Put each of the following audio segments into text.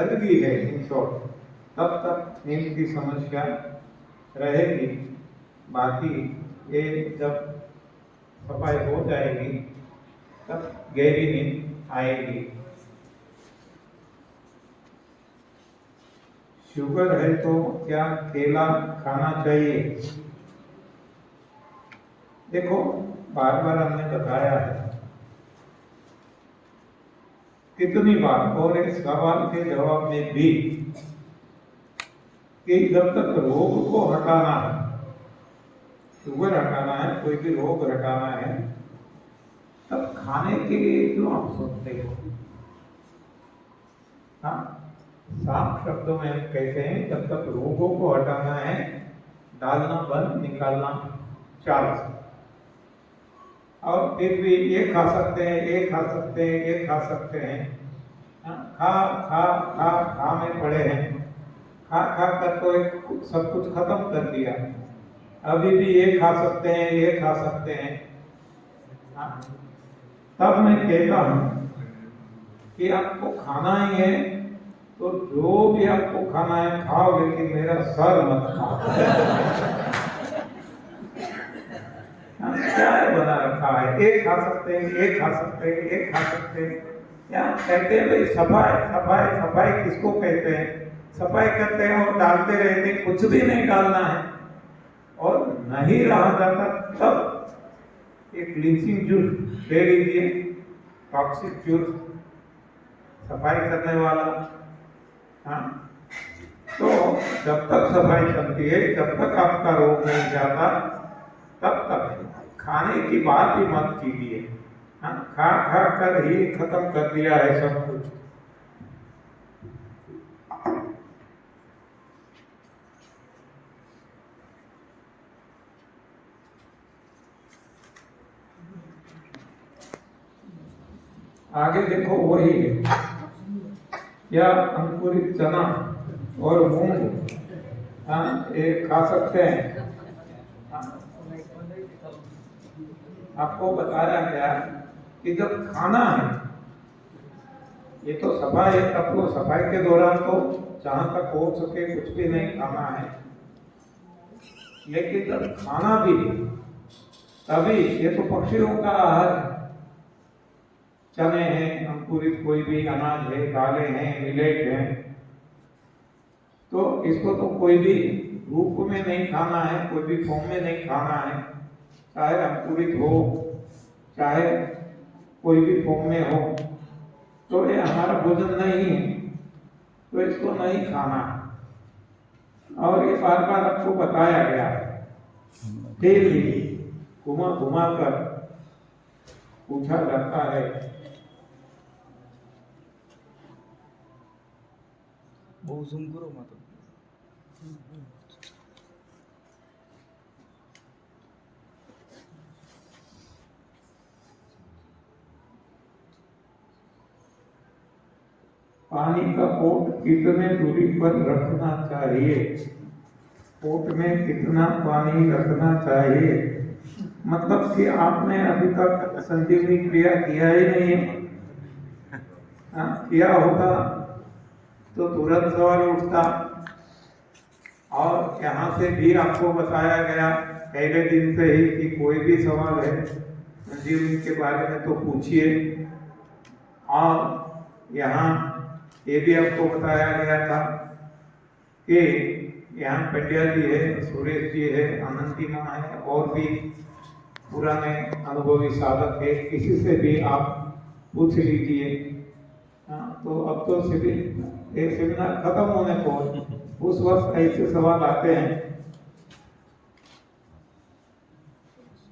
गंदगी है in short, तब तक नींद की समस्या रहेगी। बाकी ये जब सफाई हो जाएगी तब गहरी नींद आएगी। शुगर है तो क्या केला खाना चाहिए? देखो, बार बार हमने बताया है कितनी बार, और इस सवाल के जवाब में भी, कि जब तक रोग को हटाना है, शुगर हटाना है, कोई भी रोग हटाना है, तब खाने के लिए क्यों आप सोचते हो? हाँ, साफ शब्दों में हम कहते हैं जब तक रोगों को हटाना है, डालना बंद, निकालना चालू। और फिर भी ये खा सकते हैं, ये खा सकते हैं, ये खा सकते हैं, खा खा खा खा में पड़े हैं, खा खा कर तो सब कुछ खत्म कर दिया। अभी भी ये खा सकते हैं, ये खा सकते हैं। तब मैं कहता हूं कि आपको खाना ही है तो जो भी आपको खाना है खाओ, लेकिन मेरा सर मत खाओ। क्या बना रखा है, एक खा सकते हैं, एक खा सकते हैं, एक खा सकते हैं। क्या कहते हैं भाई, सफाई सफाई सफाई किसको कहते हैं? सफाई करते हैं और डालते रहते हैं, कुछ भी नहीं डालना है और नहीं रहा जाता तब एक क्लींसिंग जूस ले लीजिए, टॉक्सिक जूस, सफाई करने वाला। हाँ, तो जब तक सफाई चलती है, जब तक आपका रोग नहीं जाता, तब तक खाने की बात ही मत कीजिए। हाँ, खा खा कर ही खत्म कर दिया है सब कुछ। आगे देखो, वही है, या अंकुरित चना और मूंग, हाँ, ये खा सकते हैं। आपको बताया गया कि जब खाना है, ये तो सफाई है, तब तो सफाई के दौरान तो जहां तक हो सके कुछ भी नहीं खाना है, लेकिन जब खाना भी है तभी, ये तो पक्षियों का आहार है, चने हैं, अंकुरित कोई भी अनाज है, दालें हैं, मिलेट हैं, तो इसको तो कोई भी रूप में नहीं खाना है, कोई भी फॉर्म में नहीं खाना है, चाहे अंकुरित हो चाहे कोई भी फॉर्म में हो, तो ये हमारा भोजन नहीं है, तो इसको नहीं खाना। और ये बार बार आपको बताया गया है, फिर भी घुमा घुमा कर पूछा जाता है। बहु जूम करो मत। पानी का पोट कितने दूरी पर रखना चाहिए? पोट में कितना पानी रखना चाहिए? मतलब कि आपने अभी तक संजीवनी क्रिया किया ही नहीं है। किया होता तो तुरंत सवाल उठता। और यहाँ से भी आपको बताया गया पहले दिन से ही कि कोई भी सवाल है संजीवनी के बारे में तो पूछिए। और यहाँ ये भी आपको बताया गया था कि यहाँ पंड्या जी है, सुरेश जी है, अनंती माँ है, और भी पुराने अनुभवी साधक है, किसी से भी आप पूछ लीजिए। तो अब तो सेमिनार खत्म होने को, उस वक्त ऐसे सवाल आते हैं।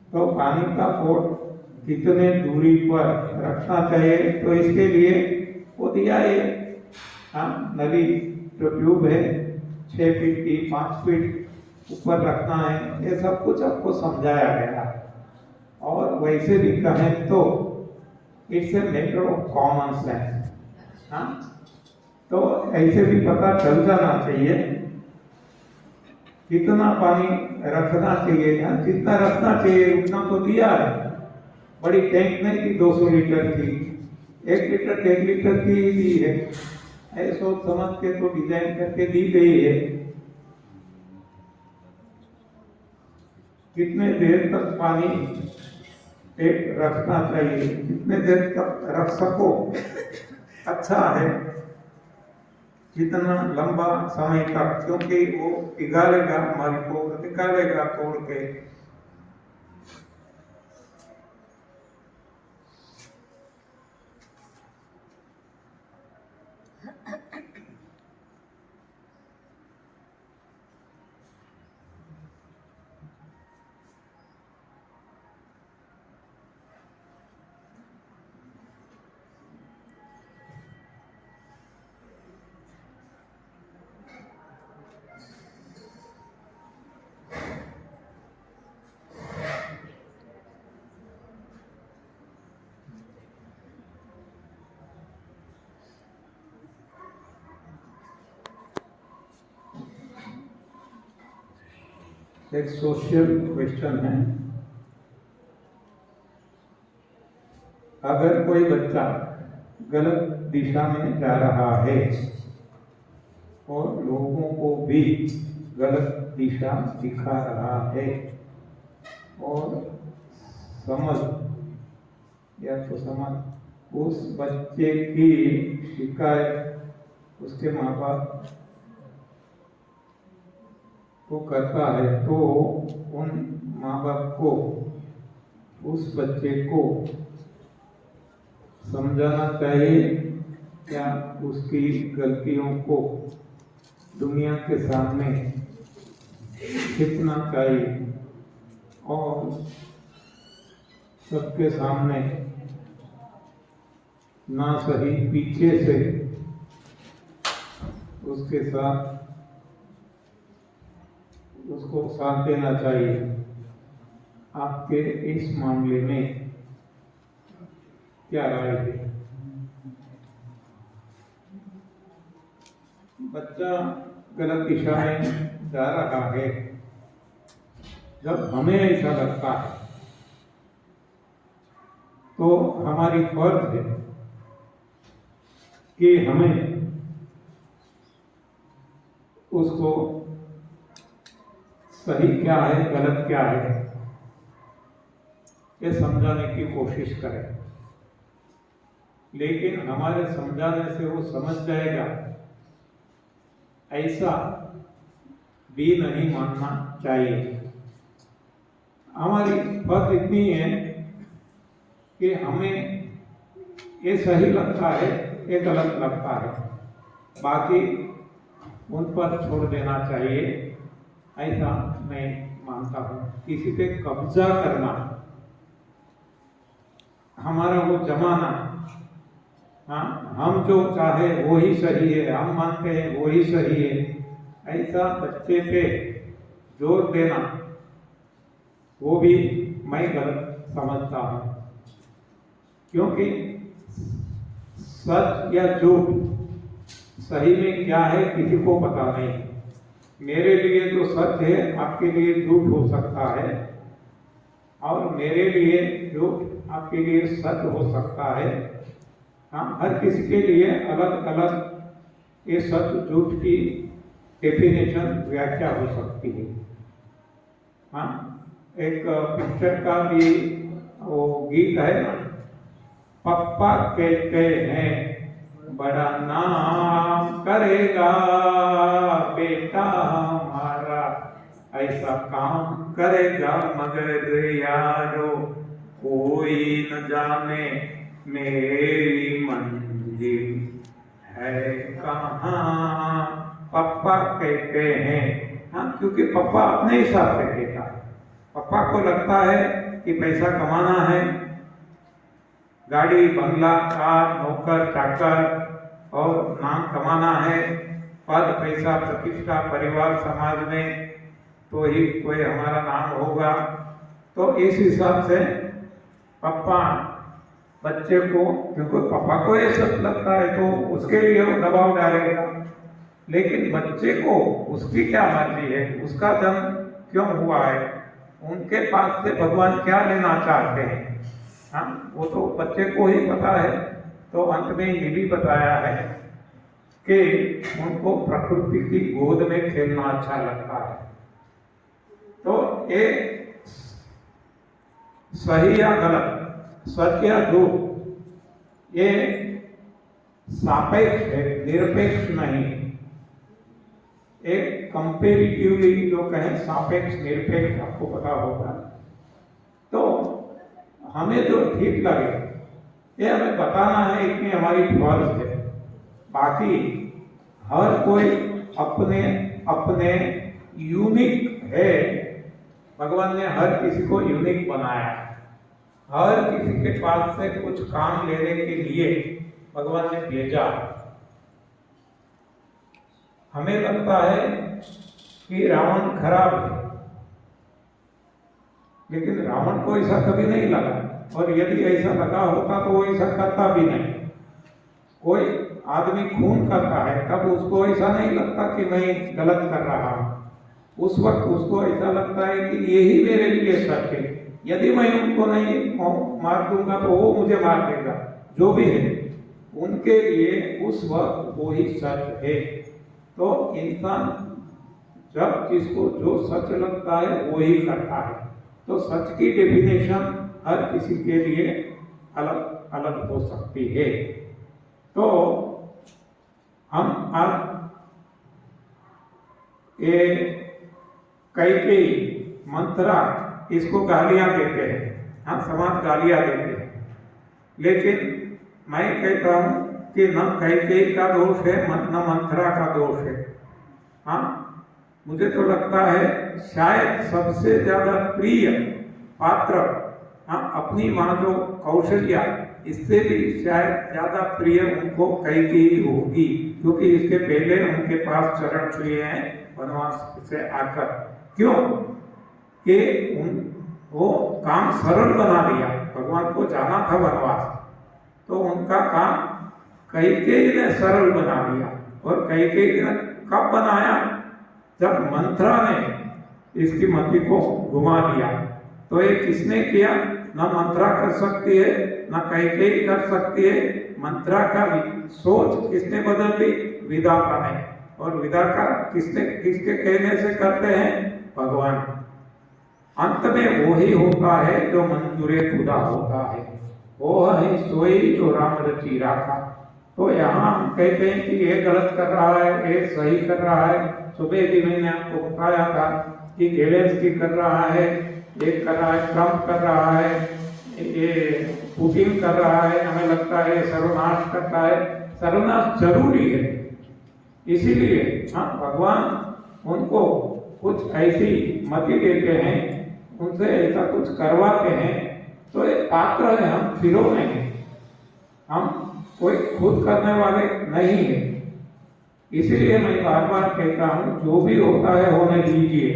तो पानी का पोट कितने दूरी पर रखना चाहिए? तो इसके लिए वो दिया है, नली जो ट्यूब है 6 फीट की, 5 फीट ऊपर रखना है, ये सब कुछ आपको समझाया गया। और वैसे भी कहें तो it's a matter of common sense. तो ऐसे भी पता चल जाना चाहिए कितना पानी रखना चाहिए। जितना रखना चाहिए उतना तो दिया है, बड़ी टैंक नहीं थी 200 लीटर की, 1 लीटर 1.5 लीटर की दी है। ऐसे सोच समझ के तो डिजाइन करके दी गई है। कितने देर तक पानी एक रखना चाहिए, कितने देर तक रख सको अच्छा है, जितना लंबा समय तक, क्योंकि वो पिघालेगा मल को, निकालेगा तोड़ के। एक सोशल क्वेश्चन है, अगर कोई बच्चा गलत दिशा में जा रहा है और लोगों को भी गलत दिशा दिखा रहा है और समझ या तो समझ उस बच्चे की शिकायत उसके माँ बाप को करता है, तो उन माँ बाप को उस बच्चे को समझाना चाहिए या उसकी गलतियों को दुनिया के सामने छिपना चाहिए और सबके सामने ना सही पीछे से उसके साथ उसको साथ देना चाहिए। आपके इस मामले में क्या राय है? बच्चा गलत दिशा में जा रहा है, जब हमें ऐसा लगता है तो हमारी फर्ज है कि हमें उसको सही क्या है गलत क्या है ये समझाने की कोशिश करें। लेकिन हमारे समझाने से वो समझ जाएगा ऐसा भी नहीं मानना चाहिए। हमारी बात इतनी है कि हमें ये सही लगता है ये गलत लगता है, बाकी उन पर छोड़ देना चाहिए, ऐसा मैं मानता हूँ। किसी पे कब्जा करना, हमारा वो जमाना, हाँ हम जो चाहे वो ही सही है, हम मानते हैं वो ही सही है, ऐसा बच्चे पे जोर देना वो भी मैं गलत समझता हूँ। क्योंकि सच या झूठ सही में क्या है किसी को पता नहीं। मेरे लिए जो सच है आपके लिए झूठ हो सकता है और मेरे लिए झूठ आपके लिए सच हो सकता है। हाँ, हर किसी के लिए अलग अलग ये सच झूठ की डेफिनेशन व्याख्या हो सकती है। हाँ, एक पिक्चर का भी वो गीत है ना, पप्पा कहते हैं बड़ा नाम करेगा बेटा हमारा, ऐसा काम करेगा मगर यारो कोई न जाने मेरी मंजिल है कहाँ। पप्पा कहते हैं, हाँ, क्योंकि पप्पा अपने हिसाब से कहता है। पप्पा को लगता है कि पैसा कमाना है, गाड़ी बंगला कार नौकर चाकर और नाम कमाना है, पद पैसा प्रतिष्ठा परिवार समाज में तो ही कोई हमारा नाम होगा। तो इस हिसाब से पापा बच्चे को, क्योंकि पापा को ये सब लगता है तो उसके लिए वो दबाव डालेगा। लेकिन बच्चे को उसकी क्या मर्जी है, उसका जन्म क्यों हुआ है, उनके पास से भगवान क्या लेना चाहते हैं, हाँ वो तो बच्चे को ही पता है। तो अंत में ये भी बताया है कि उनको प्रकृति की गोद में खेलना अच्छा लगता है। तो ये सही या गलत, सच या झूठ, ये सापेक्ष है, निरपेक्ष नहीं। एक कंपेरिटिवली जो कहें सापेक्ष निरपेक्ष, आपको पता होगा। तो हमें जो ठीक लगे ये हमें बताना है, इतनी हमारी फर्ज है। बाकी हर कोई अपने अपने यूनिक है। भगवान ने हर किसी को यूनिक बनाया। हर किसी के पास से कुछ काम लेने के लिए भगवान ने भेजा। हमें लगता है कि रावण खराब है, लेकिन रावण को ऐसा कभी नहीं लगा, और यदि ऐसा लगा होता तो वो ऐसा करता भी नहीं। कोई आदमी खून करता है तब उसको ऐसा नहीं लगता कि मैं गलत कर रहा हूं। उस वक्त उसको ऐसा लगता है कि यही मेरे लिए सच है। यदि मैं उनको नहीं मार दूंगा तो वो मुझे मार देगा। जो भी है उनके लिए उस वक्त वो ही सच है। तो इंसान जब जिसको जो सच लगता है वो ही करता है। तो सच की डेफिनेशन हर किसी के लिए अलग अलग हो सकती है। तो हम आज ये कई मंत्रा इसको गालियां देते हैं, हाँ समाज गालियां देते हैं, लेकिन मैं कहता हूं कि न कैकेयी का दोष है न मंत्रा का दोष है। हाँ, मुझे तो लगता है शायद सबसे ज्यादा प्रिय पात्र, हाँ, अपनी माँ जो कौशल्या, इससे भी शायद ज्यादा प्रिय उनको कैकेयी होगी, क्योंकि इसके पहले उनके पास चरण छुए हैं वनवास से आकर। क्यों कि वो काम सरल बना दिया। भगवान को जाना था वनवास, तो उनका काम कैकेयी ने सरल बना दिया। और कैकेयी ने कब बनाया? जब मंत्रा ने इसकी मति को घुमा दिया। तो ये किसने किया? न मंत्रा कर सकती है न कैकेयी कर सकती है। मंत्रा का सोच किसने बदल दी? विधाता ने। और विधाता किसके कहने से करते हैं? भगवान। अंत में वो ही होता है जो मंजूरे खुदा होता है। वो है सोई जो राम रची राखा। तो यहाँ हम कहते हैं कि ये गलत कर रहा है, ये सही कर रहा है। सुबह भी मैंने आपको बताया था कि जेलेंस्की कर रहा है, ये कर रहा है, ट्रम्प कर रहा है, ये पुतिन कर रहा है, हमें लगता है सर्वनाश करता है। सर्वनाश जरूरी है, इसीलिए हाँ भगवान उनको कुछ ऐसी मति देते हैं, उनसे ऐसा कुछ करवाते हैं। तो ये पात्र है, हम फिरो नहीं, हम कोई खुद करने वाले नहीं है। इसीलिए मैं बार बार कहता हूँ जो भी होता है होने दीजिए।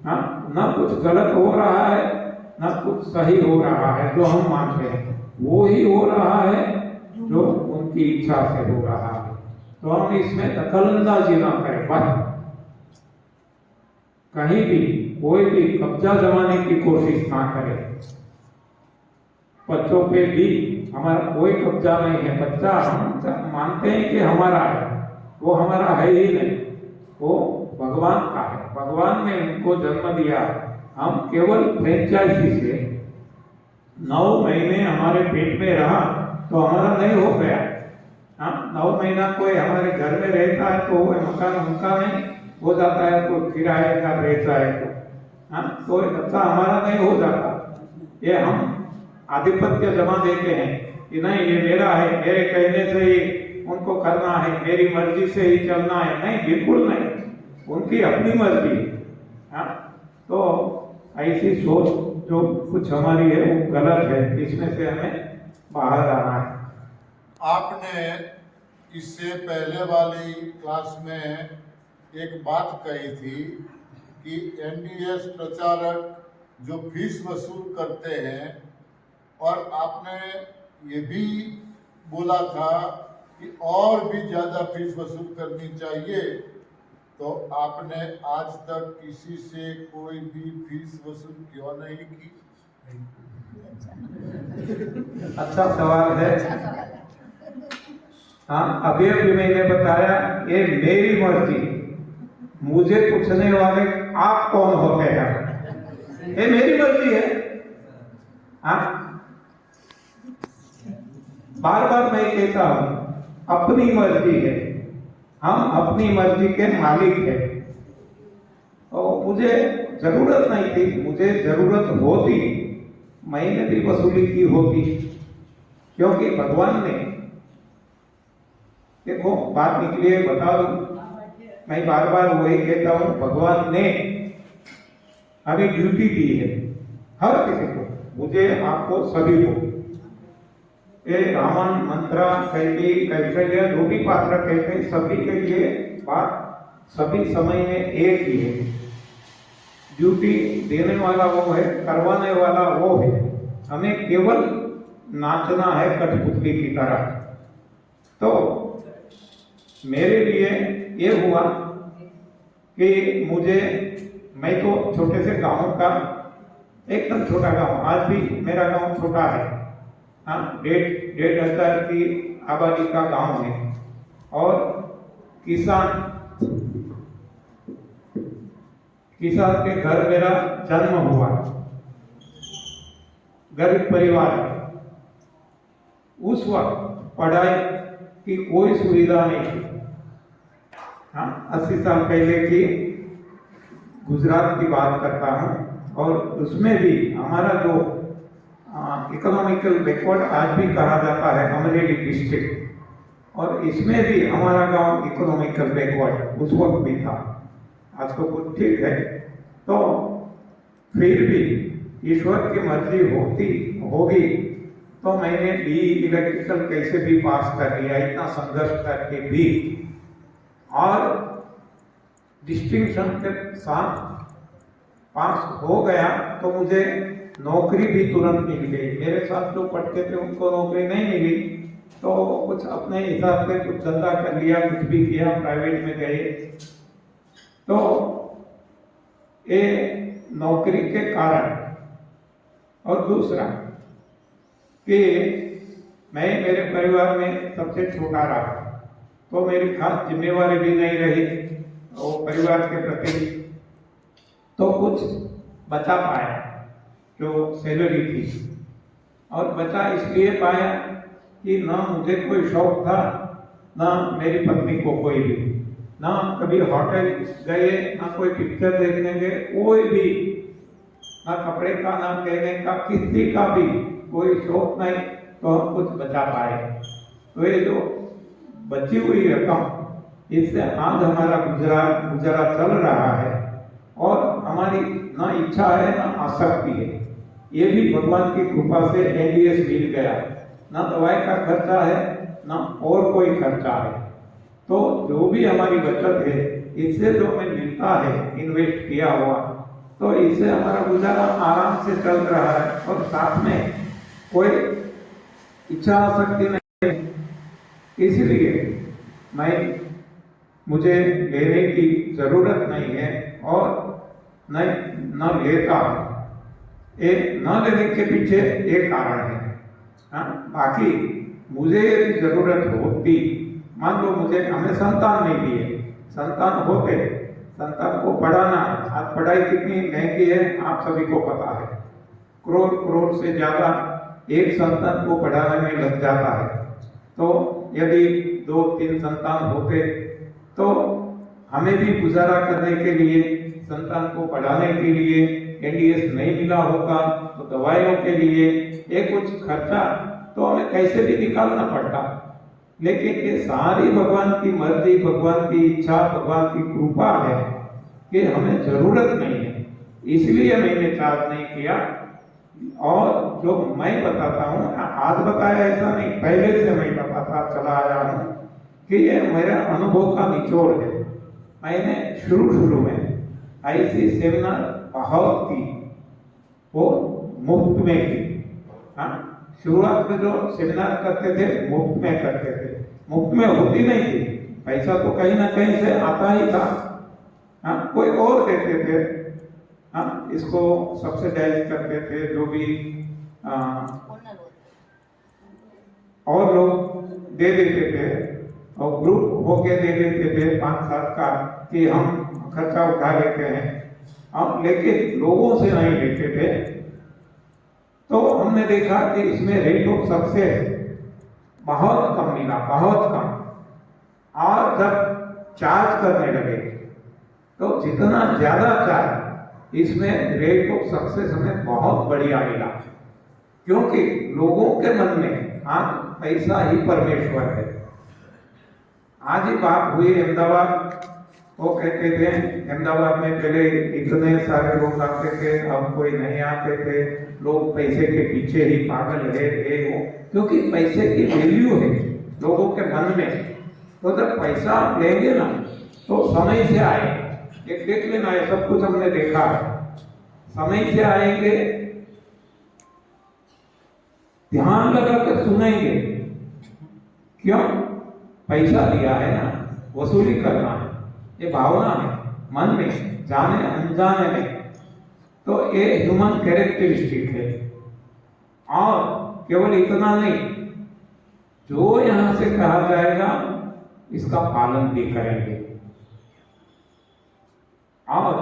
हाँ, न कुछ गलत हो रहा है न कुछ सही हो रहा है जो हम मानते हैं, वो ही हो रहा है जो उनकी इच्छा से हो रहा है। तो हम इसमें दखलंदाजी ना करें। बस कहीं भी कोई भी कब्जा जमाने की कोशिश ना करे। बच्चों पे भी हमारा कोई कब्जा नहीं है। बच्चा हम मानते हैं कि हमारा है, वो हमारा है ही नहीं, वो भगवान का है। भगवान ने उनको जन्म दिया। हम केवल फ्रेंचाइजी से 9 महीने हमारे पेट में रहा तो हमारा नहीं हो गया। हाँ, 9 महीना कोई हमारे घर में रहता है तो वो मकान उनका नहीं हो जाता है, तो किराए का रहता है तो हाँ, तो बच्चा हमारा नहीं हो जाता। ये हम आधिपत्य जमा देते हैं कि नहीं ये मेरा है, मेरे कहने से ही उनको करना है, मेरी मर्जी से ही चलना है। नहीं, बिल्कुल नहीं, उनकी अपनी मर्जी। हाँ, तो ऐसी सोच जो कुछ हमारी है वो गलत है, इसमें से हमें बाहर आना है। आपने इससे पहले वाली क्लास में एक बात कही थी कि एनडीएस प्रचारक जो फीस वसूल करते हैं, और आपने ये भी बोला था कि और भी ज़्यादा फीस वसूल करनी चाहिए। तो आपने आज तक किसी से कोई भी फीस वसूल क्यों नहीं की? अच्छा सवाल है। हाँ, अभी अभी मैंने बताया ये मेरी मर्जी। मुझे पूछने वाले आप कौन होते हैं? ये मेरी मर्जी है। हाँ, बार बार मैं कहता हूं अपनी मर्जी है, हम अपनी मर्जी के मालिक हैं। और मुझे जरूरत नहीं थी, मुझे जरूरत होती मैंने भी वसूली की होती, क्योंकि भगवान ने, देखो बात निकली है बता दूं, मैं बार बार वही कहता हूं, भगवान ने हमें ड्यूटी दी है, हर किसी को, मुझे, आपको, सभी को। ये रावण, मंत्रा, कैकेयी, कौशल्या, जो भी पात्र कहते हैं, सभी के लिए बात सभी समय में एक ही है। ड्यूटी देने वाला वो है, करवाने वाला वो है, हमें केवल नाचना है कठपुतली की तरह। तो मेरे लिए ये हुआ कि मुझे, मैं तो छोटे से गांव का, एकदम छोटा गांव, आज भी मेरा गांव छोटा है, हाँ, 1,500 की आबादी का गांव है। और किसान के घर मेरा जन्म हुआ, गरीब परिवार। उस वक्त पढ़ाई की कोई सुविधा नहीं थी। हाँ, 80 साल पहले की गुजरात की बात करता हूँ, और उसमें भी हमारा जो इकोनॉमिकल बैकवर्ड आज भी कहा जाता है, अमरेली डिस्ट्रिक्ट, और इसमें भी हमारा गांव इकोनॉमिकल बैकवर्ड उस वक्त भी था। आज तो कुछ ठीक है। तो फिर भी ईश्वर की मर्जी होगी तो मैंने बी इलेक्ट्रिकल कैसे भी पास कर लिया, इतना संघर्ष करके भी, और डिस्टिंक्शन के साथ पास हो गया। तो मुझे नौकरी भी तुरंत मिल गई। मेरे साथ जो पढ़ते थे उनको नौकरी नहीं मिली, तो कुछ अपने हिसाब से कुछ धंधा कर लिया, कुछ भी किया, प्राइवेट में गए। तो ये नौकरी के कारण, और दूसरा कि मैं मेरे परिवार में सबसे छोटा रहा, तो मेरी खास जिम्मेवारी भी नहीं रही और परिवार के प्रति, तो कुछ बचा पाया जो सैलरी थी। और बचा इसलिए पाया कि ना मुझे कोई शौक था, ना मेरी पत्नी को कोई भी, ना कभी होटल गए, ना कोई पिक्चर देखने गए, कोई भी, ना कपड़े का, ना कहने का, किसी का भी कोई शौक नहीं। तो हम कुछ बचा पाए। तो ये जो बची हुई रकम, इससे आज हमारा गुजारा चल रहा है, और हमारी ना इच्छा है ना आसक्ति है। ये भी भगवान की कृपा से एनडीएस मिल गया। ना दवाई का खर्चा है, ना और कोई खर्चा है। तो जो भी हमारी बचत है, इससे जो हमें मिलता है इन्वेस्ट किया हुआ, तो इससे हमारा गुजारा आराम से चल रहा है, और साथ में कोई इच्छा आसक्ति नहीं। इसलिए मुझे लेने की जरूरत नहीं है, और न लेता हूं। ये न लेने के पीछे एक कारण है। हाँ, बाकी मुझे यदि जरूरत होती, मान लो हमें संतान नहीं दिए, संतान होते, संतान को पढ़ाना, आज पढ़ाई कितनी महंगी है आप सभी को पता है। करोड़ से ज्यादा एक संतान को पढ़ाने में लग जाता है। तो यदि 2-3 संतान होते तो हमें भी गुजारा करने के लिए, संतान को पढ़ाने के लिए एनडीएस नहीं मिला होता, तो दवाइयों के लिए एक कुछ खर्चा तो हमें कैसे भी निकालना पड़ता। लेकिन ये सारी भगवान की मर्जी, भगवान की इच्छा, भगवान की कृपा है कि हमें जरूरत नहीं है, इसलिए मैंने चार्ज नहीं किया। और जो मैं बताता हूँ, आज बताया ऐसा नहीं, पहले से मैं बताता चला आया हूँ कि ये मेरा अनुभव का निचोड़ है। मैंने शुरू में ऐसी सेमिनार बहुत की, वो मुफ्त में की। हाँ, शुरुआत में जो सेमिनार करते थे मुफ्त में करते थे, मुफ्त में होती नहीं थी, पैसा तो कहीं ना कहीं से आता ही था। हाँ, कोई और देते थे। हाँ, इसको सब्सिडाइज करते थे जो भी और लोग दे देते थे। और ग्रुप होके दे देते थे 5-7 का कि हम खर्चा उठा लेते हैं, अब लेकिन लोगों से नहीं लेते थे। तो हमने देखा कि इसमें रेट ऑफ सक्सेस बहुत कम मिला, बहुत कम। और जब चार्ज करने लगे तो जितना ज्यादा चार्ज, इसमें रेट ऑफ सक्सेस हमें बहुत बढ़िया मिला, क्योंकि लोगों के मन में आज पैसा ही परमेश्वर है। आज ही बात हुई अहमदाबाद, वो कहते थे अहमदाबाद में पहले इतने सारे लोग आते थे, अब कोई नहीं आते थे, लोग पैसे के पीछे ही पागल है वो, क्योंकि पैसे की वैल्यू है लोगों के मन में। तो जब पैसा लेंगे ना तो समय से आएंगे, एक देख लेना, ये सब कुछ हमने देखा है, समय से आएंगे, ध्यान लगा कर सुनेंगे। क्यों? पैसा दिया है ना, वसूली करना है, ये भावना है मन में, जाने अनजाने में। तो ये ह्यूमन कैरेक्टरिस्टिक है। और केवल इतना नहीं, जो यहां से कहा जाएगा इसका पालन भी करेंगे, और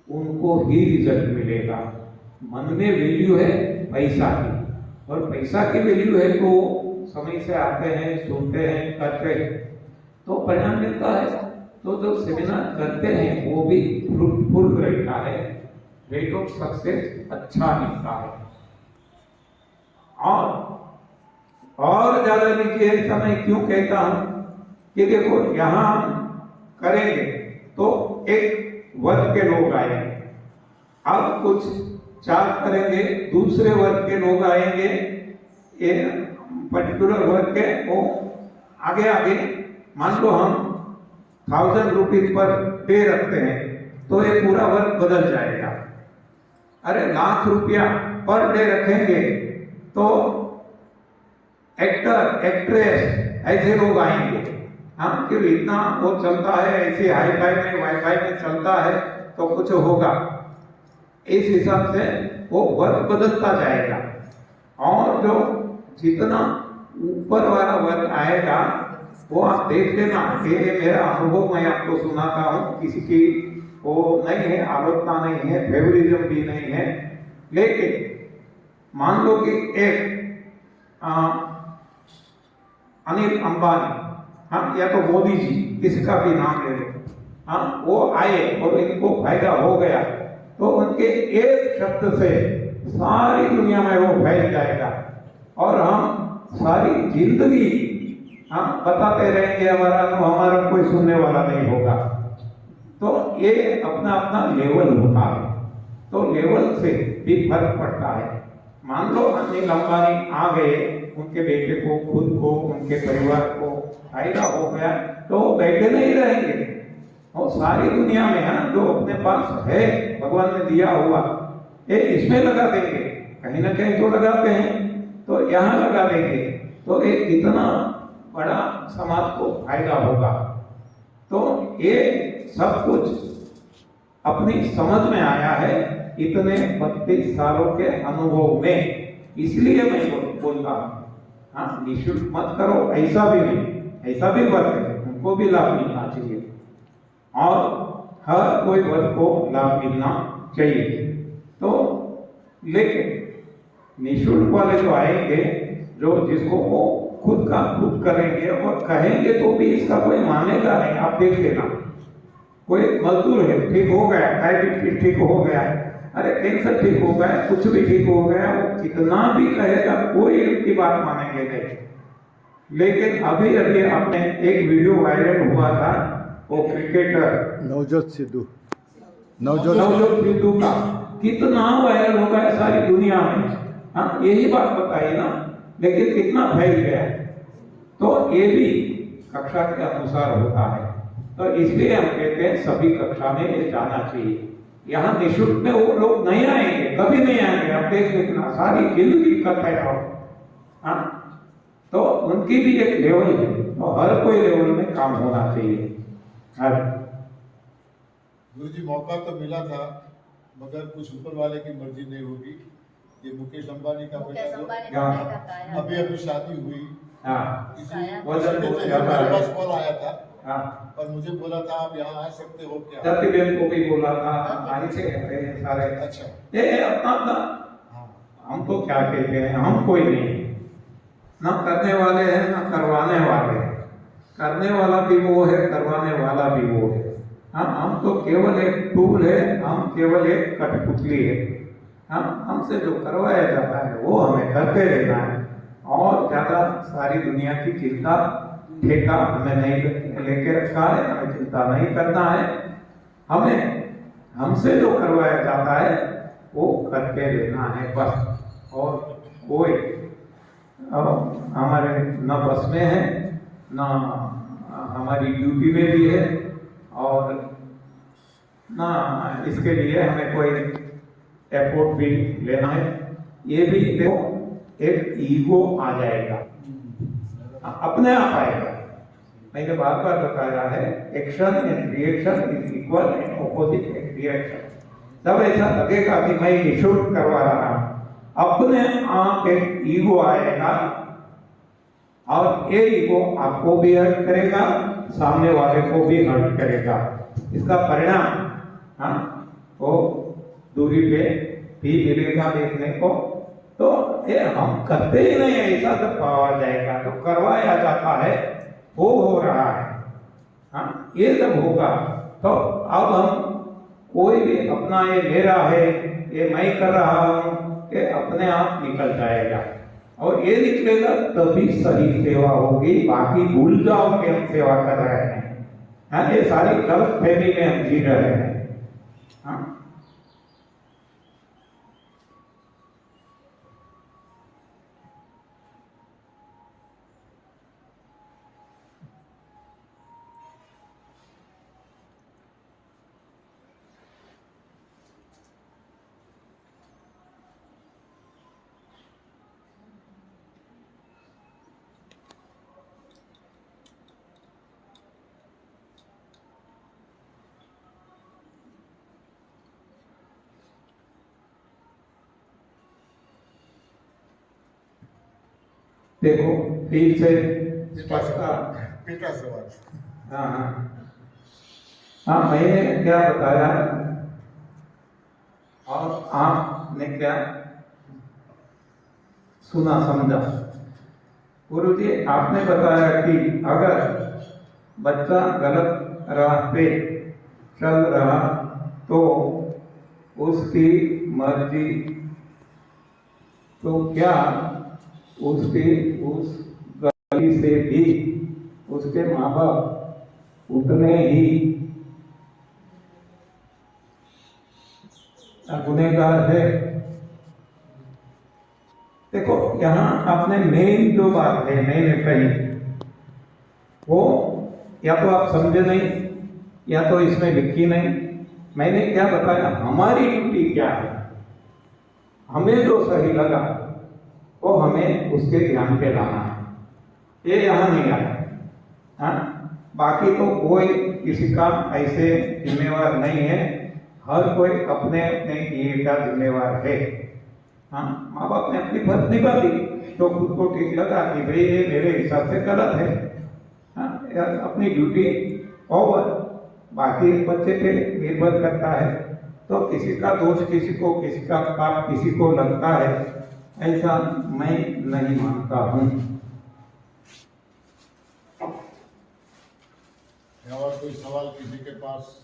उनको ही रिजल्ट मिलेगा। मन में वैल्यू है पैसा की, और पैसा की वैल्यू है तो समय से आते हैं, सुनते हैं, करते हैं, तो परिणाम मिलता है। तो जो सेमिनार करते हैं वो भी फ्रूटफुल रहता है, रेट ऑफ सक्सेस अच्छा मिलता है। और ज्यादा लीजिए, ऐसा मैं क्यों कहता हूं कि देखो यहां करेंगे तो एक वर्ग के लोग आएंगे, अब कुछ चार्ज करेंगे, दूसरे वर्ग के लोग आएंगे, ये पर्टिकुलर वर्ग के वो आगे आगे, मान लो हम 1000 रुपीज पर पे रखते हैं तो ये पूरा वर्ग बदल जाएगा। अरे लाख रुपया पर डे रखेंगे तो एक्टर एक्ट्रेस ऐसे लोग आएंगे। हाँ, क्यों इतना वो चलता है, ऐसे हाई फाई में वाईफाई में चलता है तो कुछ होगा। इस हिसाब से वो वर्ग बदलता जाएगा, और जो जितना ऊपर वाला वर्ग आएगा वो आप देख लेना। ये मेरा अनुभव मैं आपको सुनाता हूँ, किसी की वो नहीं है, आलोचना नहीं है, फेवरिज्म भी नहीं है। लेकिन मान लो कि एक अनिल अंबानी, हाँ, या तो मोदी जी, किसी का भी नाम ले लो, हाँ, वो आए और इनको फायदा हो गया तो उनके एक शब्द से सारी दुनिया में वो फैल जाएगा, और हम सारी जिंदगी हम बताते रहेंगे, हमारा कोई सुनने वाला नहीं होगा। तो ये अपना अपना लेवल होता है, तो लेवल से भी फर्क पड़ता है। मान लो अनिल अंबानी आ गए, उनके बेटे को, खुद को, उनके परिवार को फायदा हो गया तो वो बैठे नहीं रहेंगे, और सारी दुनिया में है जो अपने पास है भगवान ने दिया हुआ, ये इसमें लगा देंगे, कहीं ना कहीं तो लगाते हैं, तो यहाँ लगा देंगे, तो ये कितना बड़ा समाज को फायदा होगा। तो ये सब कुछ अपनी समझ में आया है इतने 32 सालों के अनुभव में, इसलिए मैं बोलता हूँ, हाँ, निःशुल्क मत करो, ऐसा भी नहीं, ऐसा भी वर्ग है, उनको भी लाभ मिलना चाहिए, और हर कोई वर्ग को लाभ मिलना चाहिए। तो लेकिन निःशुल्क वाले जो आएंगे, जो जिसको वो खुद का खुद करेंगे और कहेंगे तो भी इसका कोई मानेगा नहीं। आप देख लेना, कोई मजदूर है, ठीक हो गया, डायबिटीज ठीक हो गया, अरे कैंसर ठीक हो गया, कुछ भी ठीक हो गया, वो कितना भी कहेगा कोई उनकी बात मानेंगे नहीं। लेकिन अभी अभी आपने एक वीडियो वायरल हुआ था, वो क्रिकेटर नवजोत सिद्धू का कितना वायरल हो गया सारी दुनिया में। हाँ, यही बात बताइए ना, लेकिन कितना फैल गया। तो ये भी कक्षा के अनुसार होता है, तो इसलिए हम कहते हैं सभी कक्षा में ये जाना चाहिए। यहाँ निःशुल्क में वो लोग नहीं आएंगे, कभी नहीं आएंगे, आप देख लेना, सारी जिंदगी करते रहो। हाँ, तो उनकी भी एक लेवल है, तो हर कोई लेवल में काम होना चाहिए। हर गुरु जी, मौका तो मिला था, मगर कुछ ऊपर वाले की मर्जी नहीं होगी। ये मुकेश अंबानी का बेटा जो अभी अभी शादी हुई, हाँ इसी वजन इसी बहुत के ज्यादा मेरे है। पास कॉल आया था हाँ और मुझे बोला था आप यहाँ आ सकते हो क्या? जाति बहन को भी बोला था, आए थे ये सारे। अच्छा। ये अपना अपना, हाँ हम तो क्या कहते हैं, हम कोई नहीं, ना करने वाले हैं ना करवाने वाले हैं। करने वाला भी वो है, करवाने वाला भी वो है। हम तो केवल एक टूल है, हम केवल एक कठपुतली है। हमसे जो करवाया जाता है वो हमें करते रहना है, और ज़्यादा सारी दुनिया की चिंता ठेका हमें नहीं लेके रखा है, हमें चिंता नहीं करना है। हमें हमसे जो करवाया जाता है वो करते रहना है बस। और कोई हमारे न बस में है, न हमारी ड्यूटी में भी है, और ना इसके लिए हमें कोई एफर्ट भी लेना है। ये भी देखो, एक ईगो आ जाएगा, अपने आप आएगा। मैंने बार बार बताया है, action and reaction is equal and opposite reaction. तब ऐसा लगेगा कि मैं निःशुल्क करवा रहा हूं, अपने आप एक ईगो आएगा, और ये ईगो आपको भी हर्ट करेगा, सामने वाले को भी हर्ट करेगा। इसका परिणाम वो दूरी पे भी मिलेगा देखने को। तो ये हम करते ही नहीं, ऐसा जब पाया जाएगा तो करवाया जाता है, वो हो रहा है। ये जब होगा तो अब हम कोई भी अपना ये मेरा है, ये मैं कर रहा हूं, ये अपने आप निकल जाएगा। और ये निकलेगा तभी सही सेवा होगी, बाकी भूल जाओ कि हम सेवा कर रहे हैं। ये सारी गलत फहमी में हम जी रहे हैं। देखो फिर से स्पष्टता। पीटा सवाल। हाँ हाँ हाँ, मैंने क्या बताया और आपने क्या सुना समझा? गुरुजी आपने बताया कि अगर बच्चा गलत राह पे चल रहा तो उसकी मर्जी, तो क्या उसकी उस गलती से भी उसके माँ बाप उतने ही गुनहगार है? देखो यहाँ आपने मेन जो बात है मैंने कही, वो या तो आप समझे नहीं, या तो इसमें लिखी नहीं। मैंने क्या बताया, हमारी ड्यूटी क्या है, हमें जो सही लगा वो हमें उसके ध्यान पे लाना है, ये यहाँ नहीं आया। बाकी तो कोई किसी का ऐसे जिम्मेवार नहीं है, हर कोई अपने अपने किए का जिम्मेवार है। माँ बाप ने अपनी फर्ज निभा दी, तो खुद को ठीक लगा कि भाई ये मेरे हिसाब से गलत है, अपनी ड्यूटी ओवर। बाकी बच्चे पे निर्भर करता है, तो किसी का दोष किसी को, किसी का पाप किसी को लगता है, ऐसा मैं नहीं मानता हूँ। और कोई सवाल किसी के पास?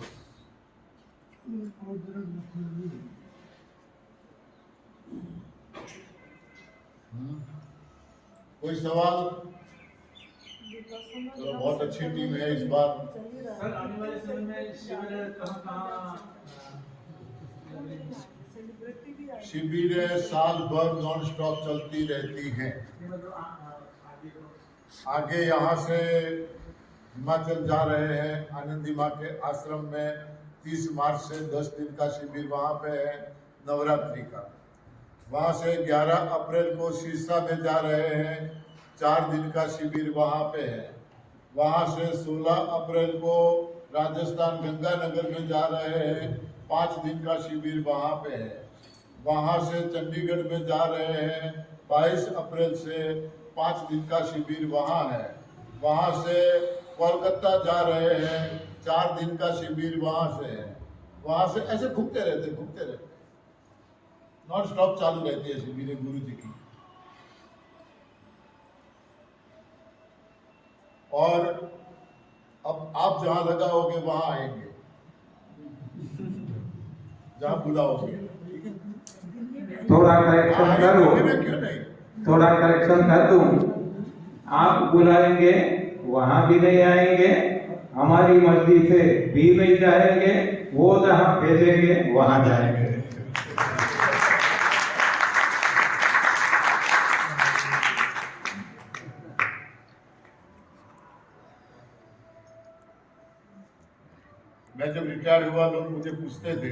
कोई सवाल? चलो बहुत अच्छी टीम है इस बार। सर आने वाले समय में शिविर कहाँ शिविरें साल भर नॉन स्टॉप चलती रहती हैं। आगे यहाँ से हिमाचल जा रहे हैं, आनंदी माँ के आश्रम में 30 मार्च से 10 दिन का शिविर वहाँ पे है नवरात्रि का। वहाँ से 11 अप्रैल को सिरसा में जा रहे हैं, 4 दिन का शिविर वहाँ पे है। वहाँ से 16 अप्रैल को राजस्थान गंगानगर में जा रहे हैं, 5 दिन का शिविर वहाँ पे है। वहाँ से चंडीगढ़ में जा रहे हैं 22 अप्रैल से 5 दिन का शिविर वहाँ है, वहाँ से कोलकाता जा रहे हैं, 4 दिन का शिविर वहाँ से है, वहाँ से ऐसे घूमते रहते नॉन स्टॉप चालू रहती है शिविर गुरु जी की। और अब आप जहाँ लगाओगे वहाँ आएंगे, जहाँ बुलाओगे। थोड़ा करेक्शन करूं, क्यों नहीं? थोड़ा करेक्शन कर दूं। आप बुलाएंगे वहां भी नहीं आएंगे, हमारी मर्जी से भी नहीं जाएंगे, वो जहां भेजेंगे वहां जाएंगे। मैं जब रिटायर्ड हुआ लोग मुझे पूछते थे